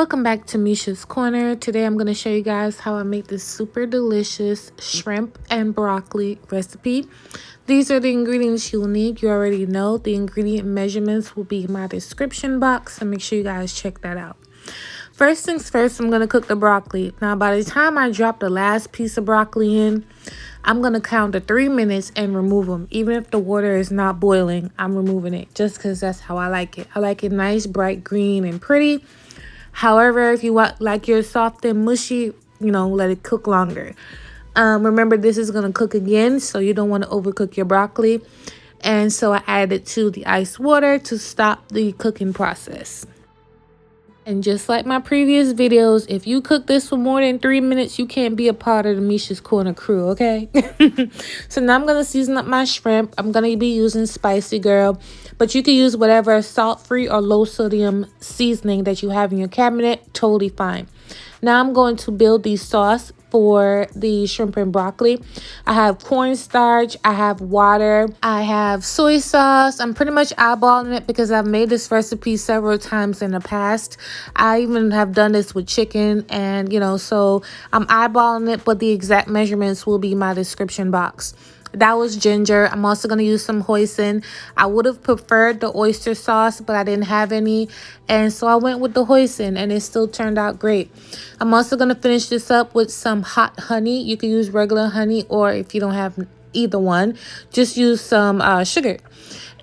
Welcome back to Misha's Corner. Today I'm going to show you guys how I make this super delicious shrimp and broccoli recipe. These are the ingredients you'll need. You already know the ingredient measurements will be in my description box, so make sure you guys check that out. First things first, I'm going to cook the broccoli. Now by the time I drop the last piece of broccoli in, I'm going to count to 3 minutes and remove them. Even if the water is not boiling, I'm removing it just because that's how I like it. I like it nice, bright green and pretty. However, if you want like your soft and mushy, let it cook longer. Remember, this is going to cook again, so you don't want to overcook your broccoli. And so I added it to the ice water to stop the cooking process. And just like my previous videos, if you cook this for more than 3 minutes, you can't be a part of the Misha's Corner crew, okay? So now I'm going to season up my shrimp. I'm going to be using Spicy Girl, but you can use whatever salt-free or low-sodium seasoning that you have in your cabinet. Totally fine. Now I'm going to build the sauce for the shrimp and broccoli. I have cornstarch, I have water, I have soy sauce. I'm pretty much eyeballing it because I've made this recipe several times in the past. I even have done this with chicken and, so I'm eyeballing it, but the exact measurements will be in my description box. That was ginger. I'm also going to use some hoisin. I would have preferred the oyster sauce, but I didn't have any. And so I went with the hoisin, and it still turned out great. I'm also going to finish this up with some hot honey. You can use regular honey, or if you don't have either one, just use some sugar.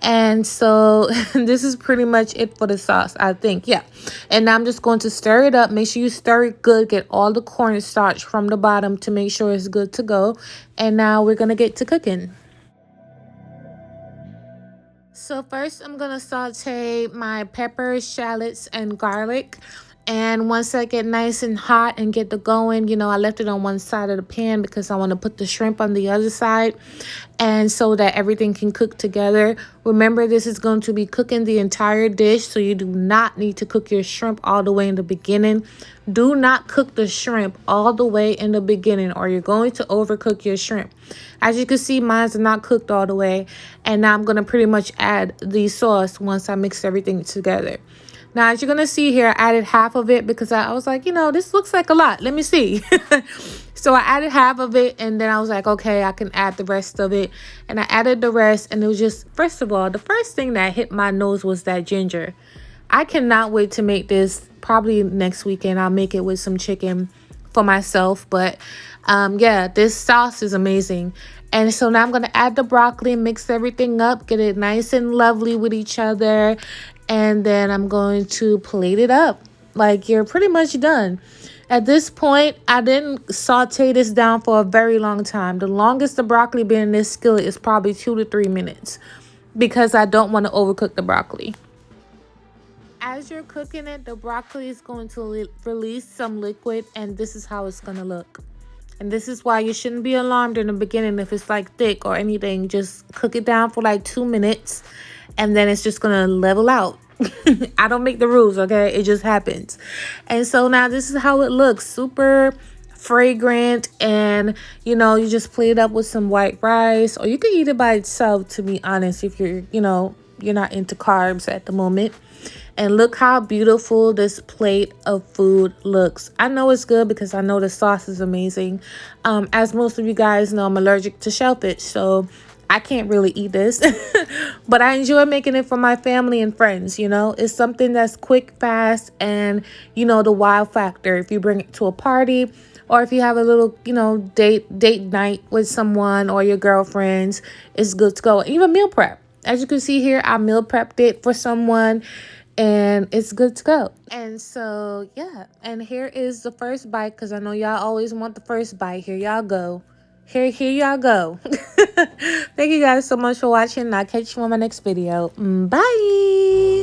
And so this is pretty much it for the sauce, I think. Yeah. And now I'm just going to stir it up. Make sure you stir it good. Get all the cornstarch from the bottom to make sure it's good to go. And now we're going to get to cooking. So first I'm going to saute my peppers, shallots, and garlic. And once I get nice and hot and get the going, I left it on one side of the pan because I want to put the shrimp on the other side. And so that everything can cook together. Remember, this is going to be cooking the entire dish, so you do not need to cook your shrimp all the way in the beginning. Do not cook the shrimp all the way in the beginning, or you're going to overcook your shrimp. As you can see, mine's not cooked all the way. And now I'm going to pretty much add the sauce once I mix everything together. Now, as you're going to see here, I added half of it because I was like, this looks like a lot. Let me see. So I added half of it, and then I was like, okay, I can add the rest of it. And I added the rest, and it was just, first of all, the first thing that hit my nose was that ginger. I cannot wait to make this. Probably next weekend, I'll make it with some chicken for myself. But yeah, this sauce is amazing. And so now I'm going to add the broccoli, mix everything up, get it nice and lovely with each other. And then I'm going to plate it up. Like, you're pretty much done. At this point, I didn't saute this down for a very long time. The longest the broccoli been in this skillet is probably 2 to 3 minutes because I don't want to overcook the broccoli. As you're cooking it, the broccoli is going to release some liquid, and this is how it's going to look. And this is why you shouldn't be alarmed in the beginning if it's like thick or anything. Just cook it down for like 2 minutes, and then it's just going to level out. I don't make the rules, okay? It just happens. And so now this is how it looks. Super fragrant, and you just plate it up with some white rice, or you can eat it by itself, to be honest, if you're not into carbs at the moment. And look how beautiful this plate of food looks. I know it's good because I know the sauce is amazing. As most of you guys know, I'm allergic to shellfish, so I can't really eat this. But I enjoy making it for my family and friends, It's something that's quick, fast, and, the wow factor. If you bring it to a party, or if you have a little, date night with someone or your girlfriends, it's good to go. Even meal prep. As you can see here, I meal prepped it for someone, and it's good to go. And so, yeah. And here is the first bite, because I know y'all always want the first bite. Here y'all go. Here y'all go. Thank you guys so much for watching. I'll catch you on my next video. Bye.